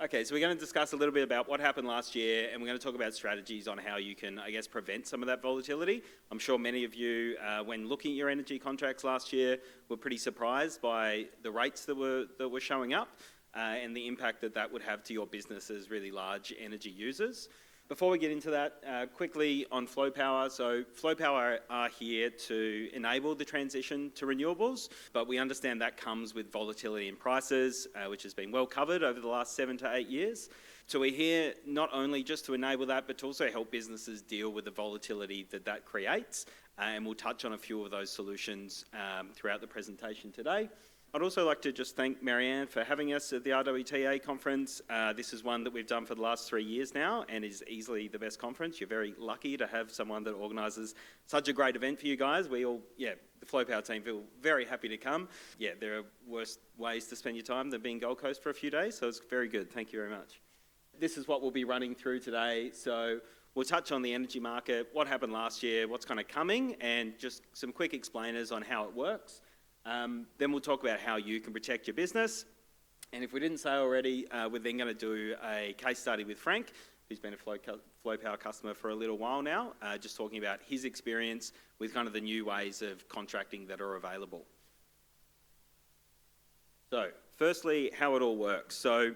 Okay, so we're going to discuss a little bit about what happened last year, and we're going to talk about strategies on how you can, I guess, prevent some of that volatility. I'm sure many of you, when looking at your energy contracts last year, were pretty surprised by the rates that were showing up and the impact that that would have to your business as really large energy users. Before we get into that, quickly on Flow Power. So Flow Power are here to enable the transition to renewables, but we understand that comes with volatility in prices, which has been well covered over the last 7 to 8 years. So we're here not only just to enable that, but to also help businesses deal with the volatility that that creates. And we'll touch on a few of those solutions throughout the presentation today. I'd also like to just thank Marianne for having us at the RWTA conference. This is one that we've done for the last 3 years now and is easily the best conference. You're very lucky to have someone that organises such a great event for you guys. We all, the Flow Power team feel very happy to come. Yeah, there are worse ways to spend your time than being Gold Coast for a few days, so it's very good. Thank you very much. This is what we'll be running through today. So we'll touch on the energy market, what happened last year, what's kind of coming, and just some quick explainers on how it works. Then we'll talk about how you can protect your business. And if we didn't say already, we're then going to do a case study with Frank, who's been a Flow Power customer for a little while now, just talking about his experience with kind of the new ways of contracting that are available. So, firstly, how it all works. So,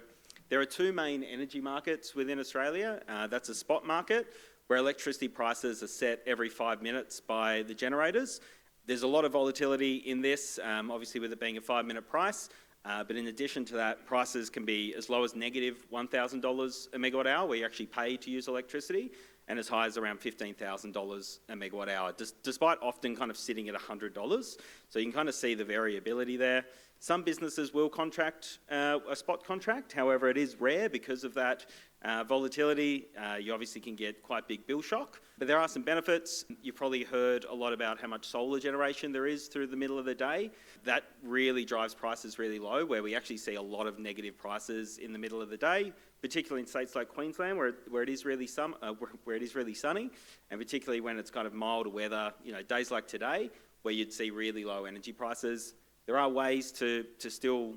there are two main energy markets within Australia. That's a spot market, where electricity prices are set every 5 minutes by the generators. There's a lot of volatility in this, obviously with it being a 5-minute price, but in addition to that, prices can be as low as negative $1,000 a megawatt hour, where you actually pay to use electricity, and as high as around $15,000 a megawatt hour, despite often kind of sitting at $100. So you can kind of see the variability there. Some businesses will contract a spot contract, however it is rare because of that volatility. You obviously can get quite big bill shock, but there are some benefits. You've probably heard a lot about how much solar generation there is through the middle of the day. That really drives prices really low, where we actually see a lot of negative prices in the middle of the day, particularly in states like Queensland, where it is really sunny, and particularly when it's kind of milder weather, days like today, where you'd see really low energy prices. There are ways to still,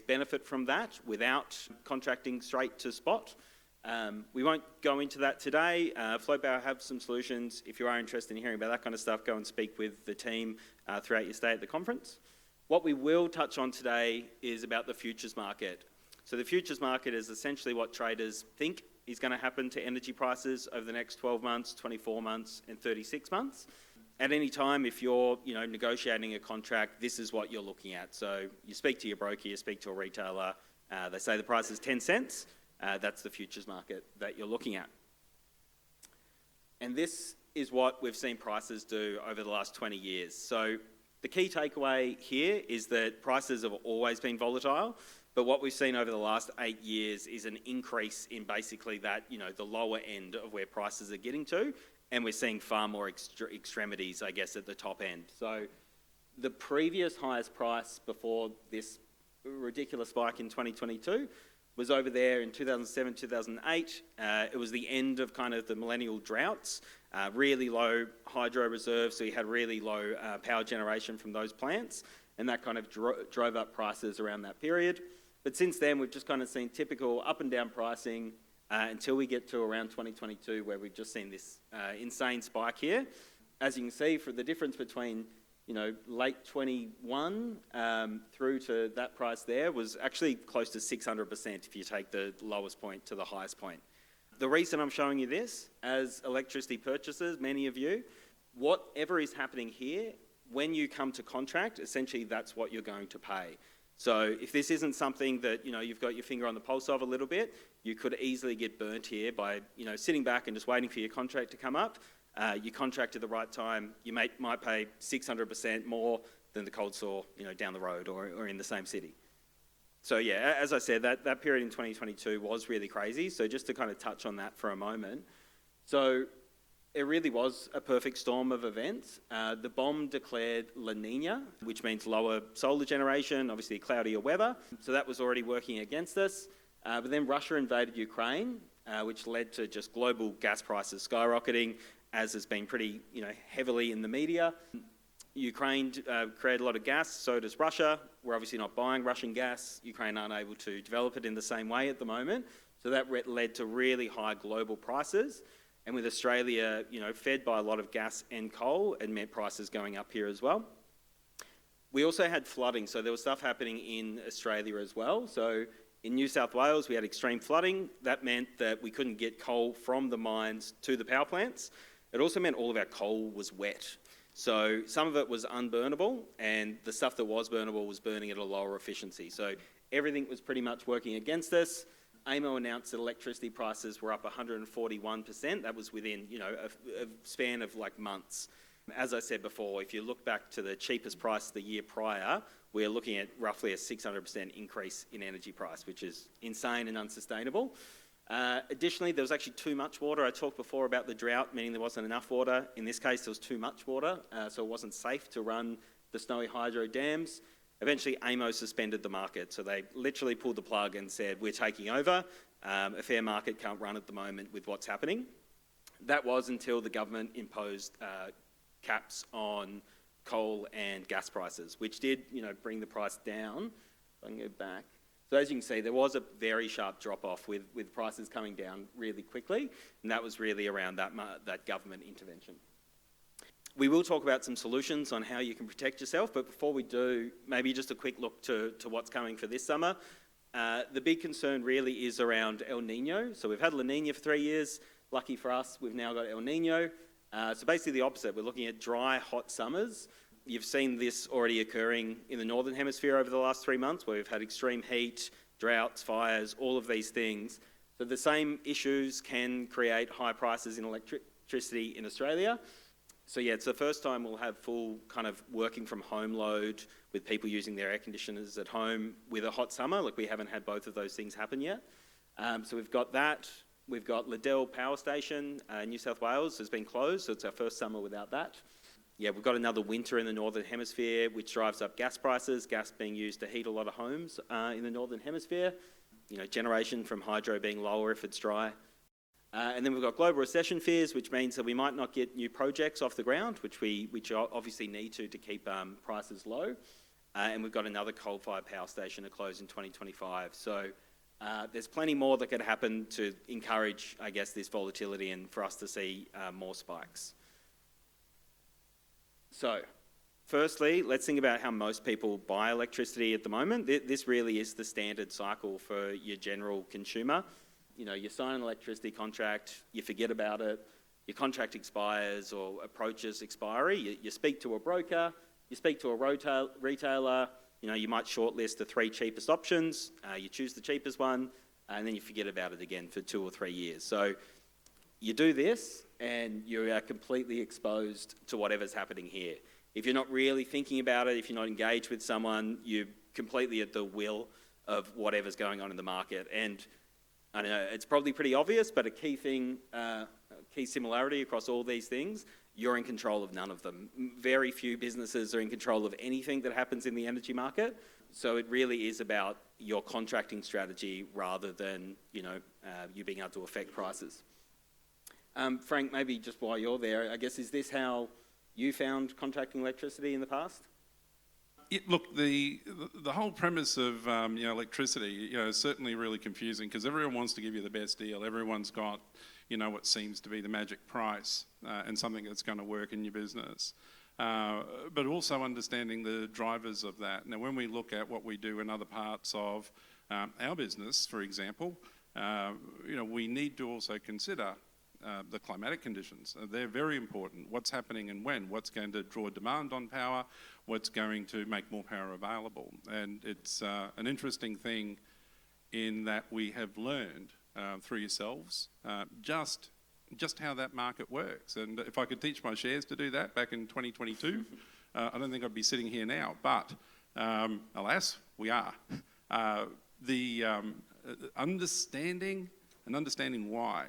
benefit from that without contracting straight to spot. We won't go into that today. Flow Power have some solutions. If you are interested in hearing about that kind of stuff, go and speak with the team throughout your stay at the conference. What we will touch on today is about the futures market. So the futures market is essentially what traders think is going to happen to energy prices over the next 12 months, 24 months, and 36 months. At any time, if you're negotiating a contract, this is what you're looking at. So you speak to your broker, you speak to a retailer, they say the price is 10 cents, that's the futures market that you're looking at. And this is what we've seen prices do over the last 20 years. So the key takeaway here is that prices have always been volatile, but what we've seen over the last 8 years is an increase in basically that, the lower end of where prices are getting to, and we're seeing far more extremities, I guess, at the top end. So the previous highest price before this ridiculous spike in 2022 was over there in 2007, 2008. It was the end of kind of the millennial droughts, really low hydro reserves, so you had really low power generation from those plants, and that kind of drove up prices around that period. But since then, we've just kind of seen typical up and down pricing, until we get to around 2022, where we've just seen this insane spike here. As you can see, for the difference between late 21 through to that price there was actually close to 600% if you take the lowest point to the highest point. The reason I'm showing you this, as electricity purchasers, many of you, whatever is happening here, when you come to contract, essentially that's what you're going to pay. So if this isn't something that you've got your finger on the pulse of a little bit, you could easily get burnt here by sitting back and just waiting for your contract to come up. You contract at the right time, you might pay 600% more than the cold store down the road or in the same city. So yeah, as I said, that period in 2022 was really crazy. So just to kind of touch on that for a moment. So it really was a perfect storm of events. The BOM declared La Nina, which means lower solar generation, obviously cloudier weather. So that was already working against us. But then Russia invaded Ukraine, which led to just global gas prices skyrocketing, as has been pretty heavily in the media. Ukraine created a lot of gas, so does Russia. We're obviously not buying Russian gas. Ukraine aren't able to develop it in the same way at the moment. So that led to really high global prices. And with Australia, fed by a lot of gas and coal, it meant prices going up here as well. We also had flooding, so there was stuff happening in Australia as well. So in New South Wales, we had extreme flooding. That meant that we couldn't get coal from the mines to the power plants. It also meant all of our coal was wet. So some of it was unburnable, and the stuff that was burnable was burning at a lower efficiency. So everything was pretty much working against us. AEMO announced that electricity prices were up 141%. That was within, a span of like months. As I said before, if you look back to the cheapest price the year prior, we're looking at roughly a 600% increase in energy price, which is insane and unsustainable. Additionally, there was actually too much water. I talked before about the drought, meaning there wasn't enough water. In this case, there was too much water, so it wasn't safe to run the Snowy Hydro dams. Eventually, AEMO suspended the market, so they literally pulled the plug and said, we're taking over. A fair market can't run at the moment with what's happening. That was until the government imposed caps on coal and gas prices, which did, bring the price down. If I can go back. So as you can see, there was a very sharp drop-off with prices coming down really quickly, and that was really around that government intervention. We will talk about some solutions on how you can protect yourself, but before we do, maybe just a quick look to what's coming for this summer. The big concern really is around El Nino. So we've had La Nina for 3 years. Lucky for us, we've now got El Nino. So basically the opposite. We're looking at dry, hot summers. You've seen this already occurring in the Northern Hemisphere over the last 3 months, where we've had extreme heat, droughts, fires, all of these things. So the same issues can create high prices in electricity in Australia. So yeah, it's the first time we'll have full kind of working from home load with people using their air conditioners at home with a hot summer. Like we haven't had both of those things happen yet. So we've got that. We've got Liddell Power Station, New South Wales has been closed, so it's our first summer without that. Yeah, we've got another winter in the Northern Hemisphere, which drives up gas prices, gas being used to heat a lot of homes in the Northern Hemisphere. Generation from hydro being lower if it's dry. And then we've got global recession fears, which means that we might not get new projects off the ground, which obviously need to keep prices low. And we've got another coal-fired power station to close in 2025. So there's plenty more that could happen to encourage, I guess, this volatility and for us to see more spikes. So firstly, let's think about how most people buy electricity at the moment. This really is the standard cycle for your general consumer. You sign an electricity contract, you forget about it, your contract expires or approaches expiry, you speak to a broker, you speak to a retailer, you might shortlist the 3 cheapest options, you choose the cheapest one, and then you forget about it again for 2 or 3 years. So you do this, and you are completely exposed to whatever's happening here. If you're not really thinking about it, if you're not engaged with someone, you're completely at the will of whatever's going on in the market. And I know it's probably pretty obvious, but a key thing, key similarity across all these things, you're in control of none of them. Very few businesses are in control of anything that happens in the energy market. So it really is about your contracting strategy rather than, you being able to affect prices. Frank, maybe just while you're there, I guess, is this how you found contracting electricity in the past? Look, the whole premise of electricity, is certainly really confusing because everyone wants to give you the best deal. Everyone's got, what seems to be the magic price and something that's going to work in your business. But also understanding the drivers of that. Now, when we look at what we do in other parts of our business, for example, we need to also consider the climatic conditions. They're very important. What's happening and when? What's going to draw demand on power? What's going to make more power available? And it's an interesting thing in that we have learned through yourselves just how that market works. And if I could teach my shares to do that back in 2022, I don't think I'd be sitting here now. But alas, we are. The understanding why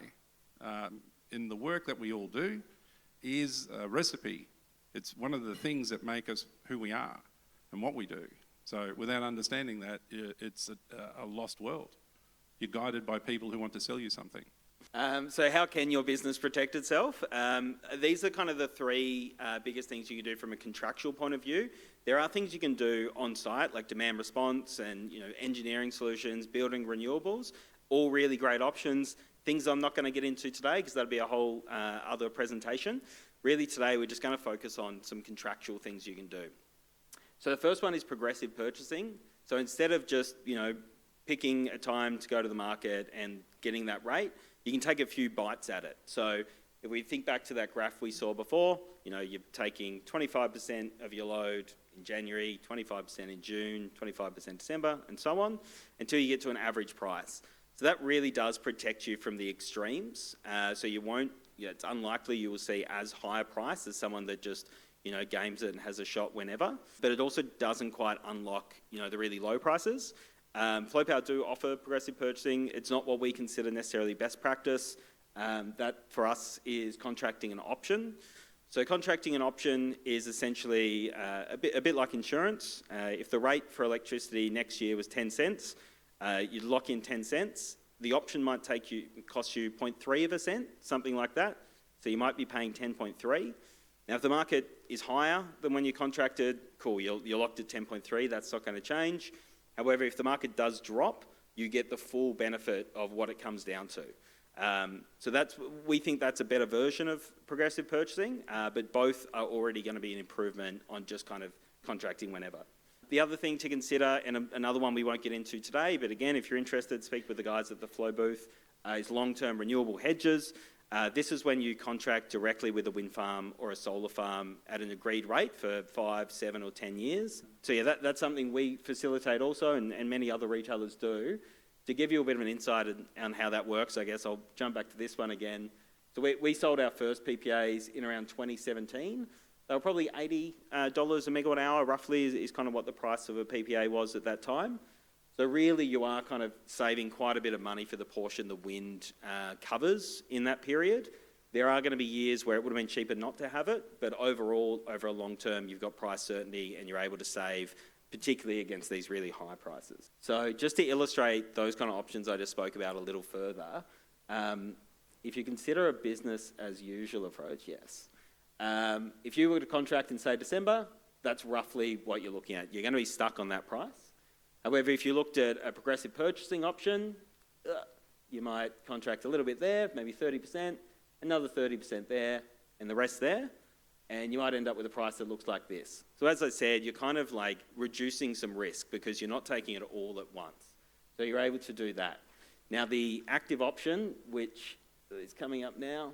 in the work that we all do is a recipe. It's one of the things that make us who we are and what we do. So without understanding that, it's a lost world. You're guided by people who want to sell you something. So how can your business protect itself? These are kind of the three biggest things you can do from a contractual point of view. There are things you can do on site, like demand response and engineering solutions, building renewables, all really great options. Things I'm not going to get into today because that'll be a whole other presentation. Really today we're just going to focus on some contractual things you can do. So the first one is progressive purchasing. So instead of just picking a time to go to the market and getting that rate, you can take a few bites at it. So if we think back to that graph we saw before, you're taking 25% of your load in January, 25% in June, 25% December, and so on, until you get to an average price. So that really does protect you from the extremes. So you won't, it's unlikely you will see as high a price as someone that just, games it and has a shot whenever. But it also doesn't quite unlock, the really low prices. Flow Power do offer progressive purchasing. It's not what we consider necessarily best practice. That for us is contracting an option. So contracting an option is essentially a bit like insurance. If the rate for electricity next year was 10 cents, you'd lock in 10 cents. The option might cost you 0.3 of a cent, something like that. So you might be paying 10.3. Now, if the market is higher than when you contracted, cool, you're locked at 10.3. That's not going to change. However, if the market does drop, you get the full benefit of what it comes down to. So we think that's a better version of progressive purchasing, but both are already going to be an improvement on just kind of contracting whenever. The other thing to consider, and another one we won't get into today, but again, if you're interested, speak with the guys at the Flow booth, is long-term renewable hedges. This is when you contract directly with a wind farm or a solar farm at an agreed rate for 5, 7 or 10 years. So yeah, that's something we facilitate also, and many other retailers do. To give you a bit of an insight on how that works, I guess I'll jump back to this one again. So we sold our first PPAs in around 2017. They were probably $80 a megawatt hour, roughly, is kind of what the price of a PPA was at that time. So really you are kind of saving quite a bit of money for the portion the wind covers in that period. There are going to be years where it would have been cheaper not to have it, but overall, over a long term, you've got price certainty and you're able to save, particularly against these really high prices. So just to illustrate those kind of options I just spoke about a little further, if you consider a business as usual approach, yes. If you were to contract in, say, December, that's roughly what you're looking at. You're going to be stuck on that price. However, if you looked at a progressive purchasing option, you might contract a little bit there, maybe 30%, another 30% there, and the rest there, and you might end up with a price that looks like this. So as I said, you're kind of like reducing some risk because you're not taking it all at once. So you're able to do that. Now the active option, which is coming up now,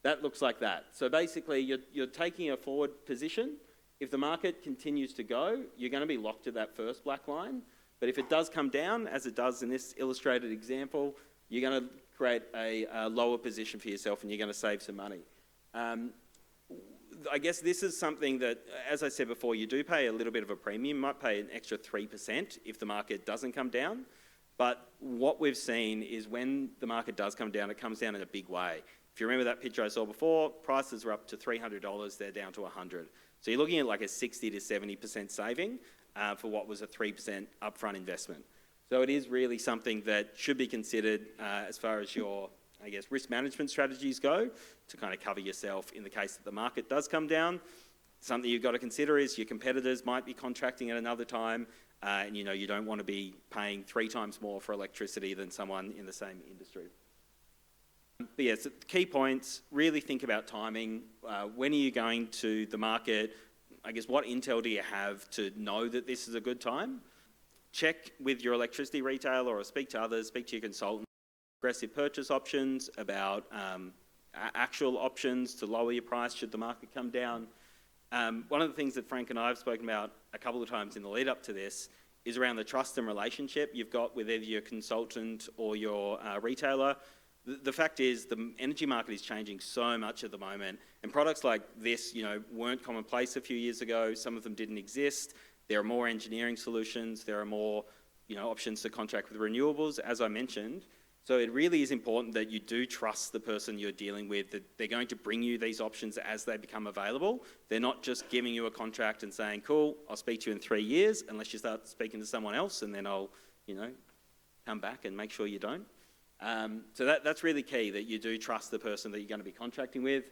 that looks like that. So basically you're taking a forward position. If the market continues to go, you're going to be locked to that first black line. But if it does come down, as it does in this illustrated example, you're going to create a lower position for yourself and you're going to save some money. I guess this is something that, as I said before, you do pay a little bit of a premium. You might pay an extra 3% if the market doesn't come down. But what we've seen is when the market does come down, it comes down in a big way. If you remember that picture I saw before, prices are up to $300, they're down to $100. So you're looking at like a 60 to 70% saving for what was a 3% upfront investment. So it is really something that should be considered as far as your, I guess, risk management strategies go to kind of cover yourself in the case that the market does come down. Something you've got to consider is your competitors might be contracting at another time and you don't want to be paying 3 times more for electricity than someone in the same industry. But yes, key points, really think about timing. When are you going to the market? I guess what intel do you have to know that this is a good time? Check with your electricity retailer or speak to others, speak to your consultant. Aggressive purchase options, about actual options to lower your price should the market come down. One of the things that Frank and I have spoken about a couple of times in the lead up to this is around the trust and relationship you've got with either your consultant or your retailer. The fact is the energy market is changing so much at the moment, and products like this, weren't commonplace a few years ago. Some of them didn't exist. There are more engineering solutions. There are more, options to contract with renewables, as I mentioned. So it really is important that you do trust the person you're dealing with, that they're going to bring you these options as they become available. They're not just giving you a contract and saying, cool, I'll speak to you in 3 years, unless you start speaking to someone else, and then I'll, come back and make sure you don't. So that's really key, that you do trust the person that you're going to be contracting with.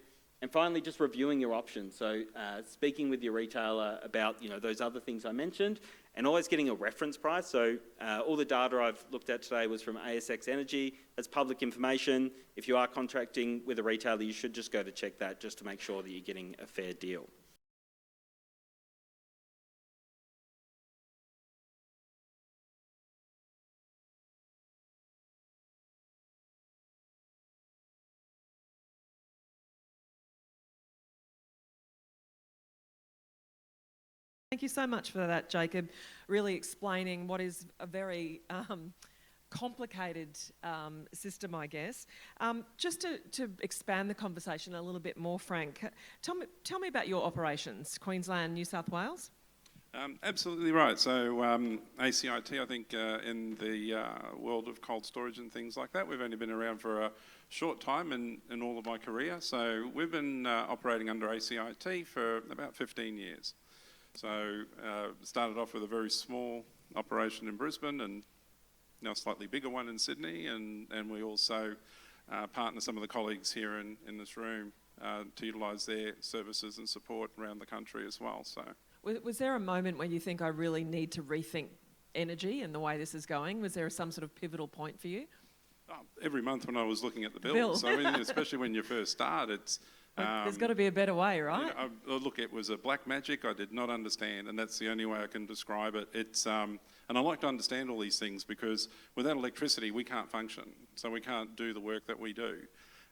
And finally, just reviewing your options. So speaking with your retailer about those other things I mentioned, and always getting a reference price. So all the data I've looked at today was from ASX Energy. That's public information. If you are contracting with a retailer, you should just go to check that just to make sure that you're getting a fair deal. Thank you so much for that, Jacob, really explaining what is a very complicated system, I guess. Just to expand the conversation a little bit more, Frank, tell me about your operations, Queensland, New South Wales. Absolutely right. So ACIT, I think in the world of cold storage and things like that, we've only been around for a short time in all of my career. So we've been operating under ACIT for about 15 years. So started off with a very small operation in Brisbane and now a slightly bigger one in Sydney, and we also partner some of the colleagues here in this room to utilise their services and support around the country as well. So, was there a moment when you think I really need to rethink energy and the way this is going? Was there some sort of pivotal point for you? Every month when I was looking at the bills, I mean, especially when you first start, it's... There's got to be a better way, right? Look, it was a black magic I did not understand, and that's the only way I can describe it. It's and I like to understand all these things because without electricity we can't function, so we can't do the work that we do.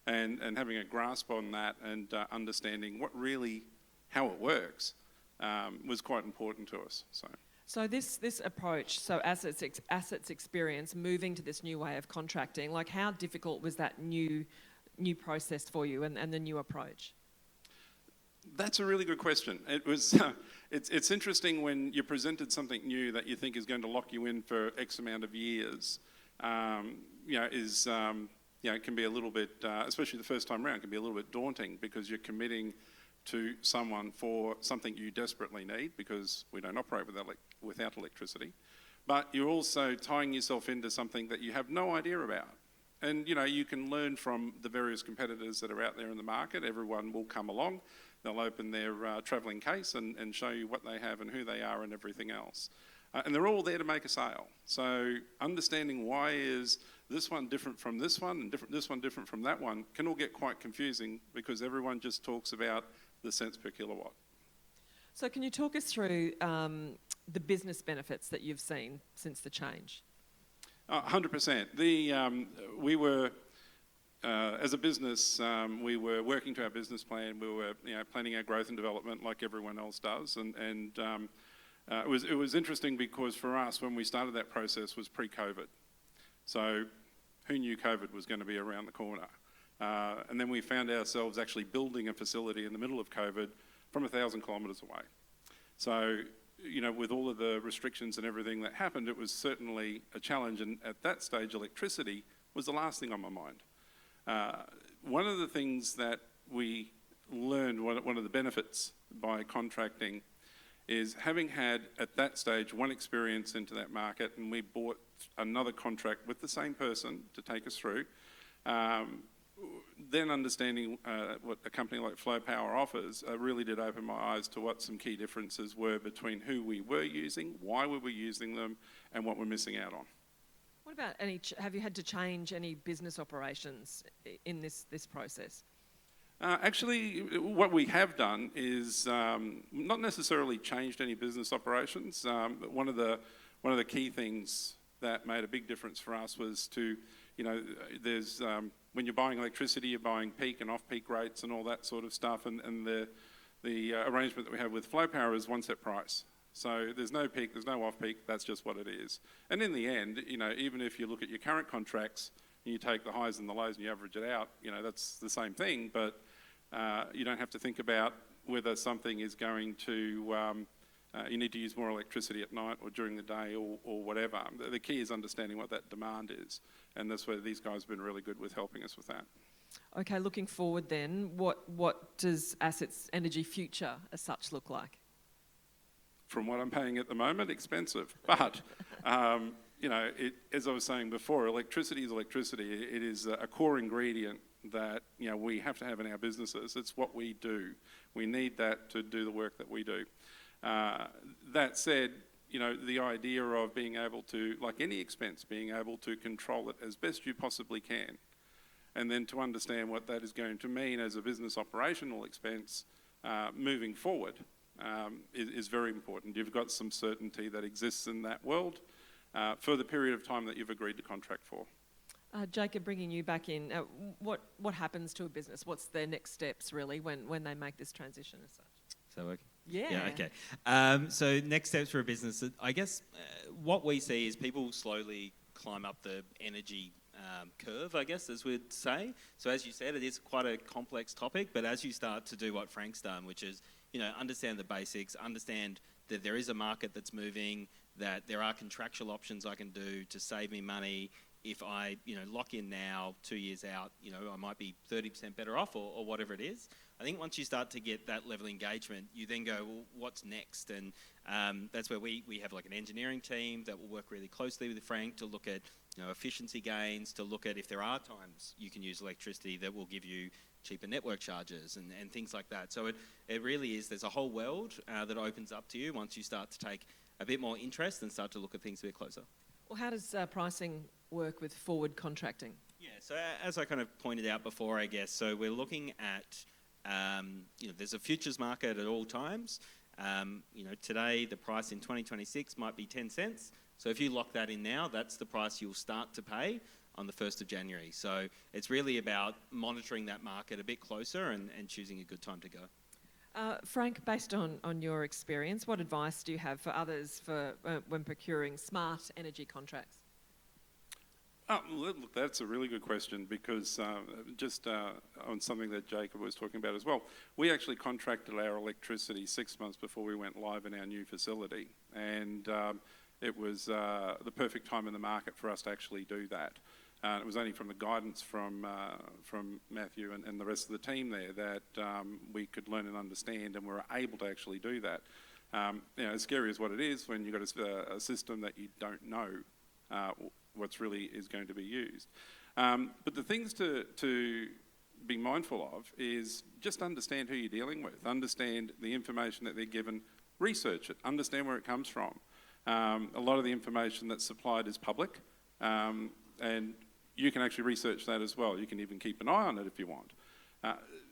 And having a grasp on that and understanding how it works was quite important to us. So this approach, so assets experience, moving to this new way of contracting, like how difficult was that new process for you and the new approach? That's a really good question. It was. It's interesting when you're presented something new that you think is going to lock you in for X amount of years. It can be a little bit, especially the first time around, can be a little bit daunting because you're committing to someone for something you desperately need because we don't operate without electricity. But you're also tying yourself into something that you have no idea about. And you can learn from the various competitors that are out there in the market. Everyone will come along, they'll open their travelling case and show you what they have and who they are and everything else. And they're all there to make a sale. So understanding why is this one different from this one and this one different from that one can all get quite confusing because everyone just talks about the cents per kilowatt. So can you talk us through the business benefits that you've seen since the change? 100%. We were, as a business, we were working to our business plan. We were, planning our growth and development like everyone else does. And it was interesting because for us, when we started that process, was pre-COVID. So who knew COVID was going to be around the corner? And then we found ourselves actually building a facility in the middle of COVID from 1,000 kilometres away. So with all of the restrictions and everything that happened, it was certainly a challenge. And at that stage, electricity was the last thing on my mind. One of the things that we learned, one of the benefits by contracting, is having had at that stage one experience into that market, and we bought another contract with the same person to take us through. Then understanding what a company like Flow Power offers really did open my eyes to what some key differences were between who we were using, why we were using them, and what we're missing out on. What about have you had to change any business operations in this process? Actually, what we have done is not necessarily changed any business operations. But one of the key things that made a big difference for us was to, there's when you're buying electricity, you're buying peak and off-peak rates and all that sort of stuff. And the arrangement that we have with Flow Power is one set price. So there's no peak, there's no off-peak. That's just what it is. And in the end, even if you look at your current contracts and you take the highs and the lows and you average it out, that's the same thing. But you don't have to think about whether something is going to, you need to use more electricity at night or during the day or whatever. The key is understanding what that demand is. And that's where these guys have been really good with helping us with that. Okay, looking forward then, what does Assets Energy Future as such look like? From what I'm paying at the moment, expensive. But, as I was saying before, electricity is electricity. It is a core ingredient that we have to have in our businesses. It's what we do. We need that to do the work that we do. That said, the idea of being able to, like any expense, being able to control it as best you possibly can, and then to understand what that is going to mean as a business operational expense moving forward is very important. You've got some certainty that exists in that world for the period of time that you've agreed to contract for. Jacob, bringing you back in, what happens to a business? What's their next steps, really, when they make this transition as such? So okay. Yeah. Okay. So next steps for a business, I guess what we see is people slowly climb up the energy curve, I guess, as we'd say. So as you said, it is quite a complex topic, but as you start to do what Frank's done, which is, understand the basics, understand that there is a market that's moving, that there are contractual options I can do to save me money. If I, lock in now, 2 years out, I might be 30% better off or whatever it is. I think once you start to get that level of engagement, you then go, well, what's next? And that's where we have like an engineering team that will work really closely with Frank to look at, efficiency gains, to look at if there are times you can use electricity that will give you cheaper network charges and things like that. So it really is, there's a whole world that opens up to you once you start to take a bit more interest and start to look at things a bit closer. Well, how does pricing work with forward contracting? Yeah, so as I kind of pointed out before, I guess, so we're looking at, there's a futures market at all times. Today the price in 2026 might be 10 cents. So if you lock that in now, that's the price you'll start to pay on the 1st of January. So it's really about monitoring that market a bit closer and choosing a good time to go. Frank, based on your experience, what advice do you have for others for when procuring smart energy contracts? Look, that's a really good question because just on something that Jacob was talking about as well, we actually contracted our electricity 6 months before we went live in our new facility, and it was the perfect time in the market for us to actually do that. It was only from the guidance from Matthew and the rest of the team there that we could learn and understand, and we were able to actually do that. As scary as what it is when you've got a system that you don't know what's really is going to be used. But the things to be mindful of is just understand who you're dealing with, understand the information that they're given, research it, understand where it comes from. A lot of the information that's supplied is public, and you can actually research that as well. You can even keep an eye on it if you want.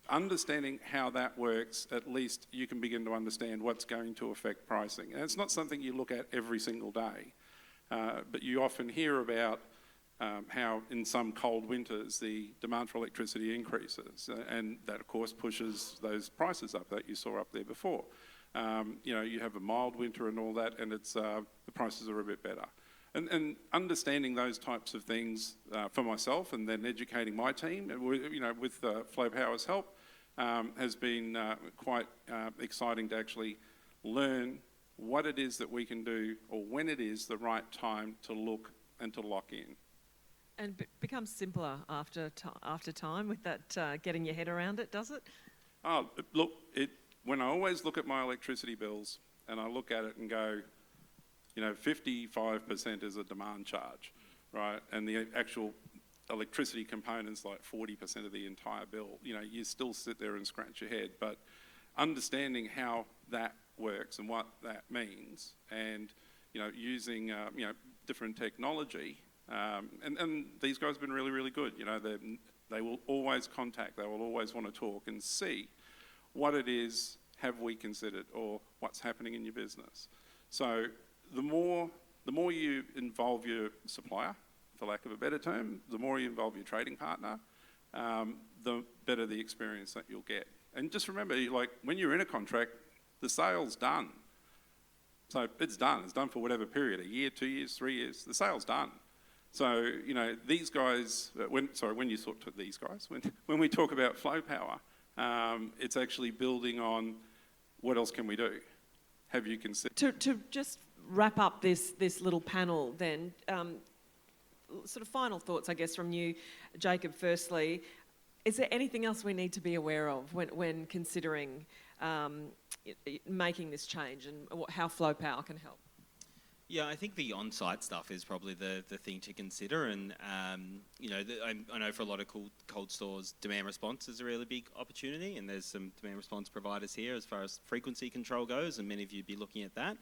Understanding how that works, at least you can begin to understand what's going to affect pricing. And it's not something you look at every single day, but you often hear about how in some cold winters the demand for electricity increases, and that of course pushes those prices up that you saw up there before. You have a mild winter and all that, and it's the prices are a bit better. And understanding those types of things for myself, and then educating my team, with Flow Power's help, has been quite exciting to actually learn what it is that we can do, or when it is the right time to look and to lock in. And becomes simpler after time with that getting your head around it, does it? Oh, look, when I always look at my electricity bills and I look at it and go, 55% is a demand charge, right? And the actual electricity component's like 40% of the entire bill. You still sit there and scratch your head, but understanding how that works and what that means, and using different technology, and these guys have been really, really good. They will always contact, they will always want to talk and see what it is have we considered, or what's happening in your business. So the more you involve your supplier, for lack of a better term, the more you involve your trading partner, the better the experience that you'll get. And just remember, when you're in a contract, the sale's done. So it's done. It's done for whatever period, a year, 2 years, 3 years. The sale's done. So, these guys, when we talk about Flow Power, it's actually building on what else can we do? Have you considered? To just wrap up this little panel then, sort of final thoughts, I guess, from you, Jacob, firstly. Is there anything else we need to be aware of when considering making this change, and how Flow Power can help? Yeah, I think the on-site stuff is probably the thing to consider, and I know for a lot of cold stores, demand response is a really big opportunity, and there's some demand response providers here as far as frequency control goes, and many of you'd be looking at that.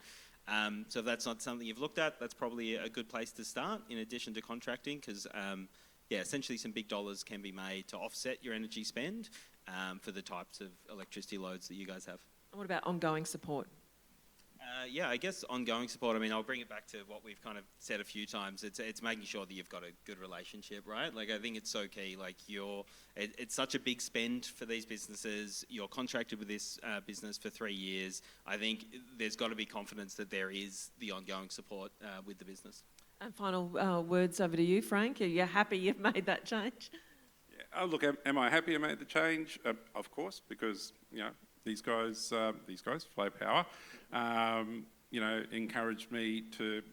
So if that's not something you've looked at, that's probably a good place to start, in addition to contracting, because essentially some big dollars can be made to offset your energy spend for the types of electricity loads that you guys have. And what about ongoing support? I guess ongoing support, I mean, I'll bring it back to what we've kind of said a few times. It's making sure that you've got a good relationship, right? Like, I think it's so key. Like, it's such a big spend for these businesses. You're contracted with this business for 3 years. I think there's got to be confidence that there is the ongoing support with the business. And final words over to you, Frank. Are you happy you've made that change? Yeah. Oh, look, am I happy I made the change? Of course, because, these guys, Flow Power, encouraged me to,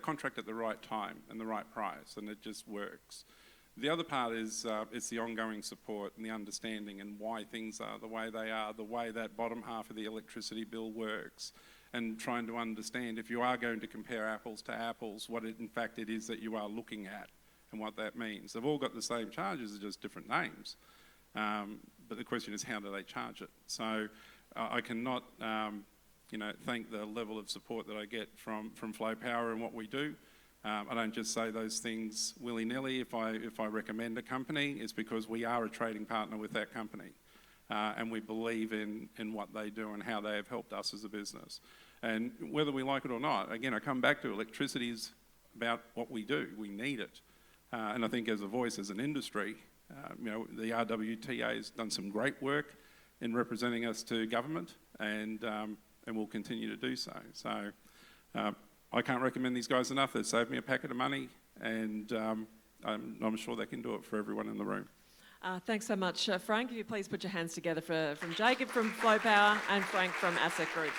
contract at the right time and the right price, and it just works. The other part is it's the ongoing support and the understanding and why things are the way they are, the way that bottom half of the electricity bill works, and trying to understand, if you are going to compare apples to apples, what in fact it is that you are looking at and what that means. They've all got the same charges, they're just different names. But the question is, how do they charge it? So I cannot, thank the level of support that I get from Flow Power and what we do. I don't just say those things willy-nilly. If I recommend a company, it's because we are a trading partner with that company. And we believe in what they do and how they have helped us as a business. And whether we like it or not, again, I come back to electricity is about what we do. We need it. And I think as a voice, as an industry, the RWTA has done some great work in representing us to government, and will continue to do so. So I can't recommend these guys enough. They've saved me a packet of money, and I'm sure they can do it for everyone in the room. Thanks so much, Frank. If you please put your hands together from Jacob from Flow Power and Frank from Asset Group.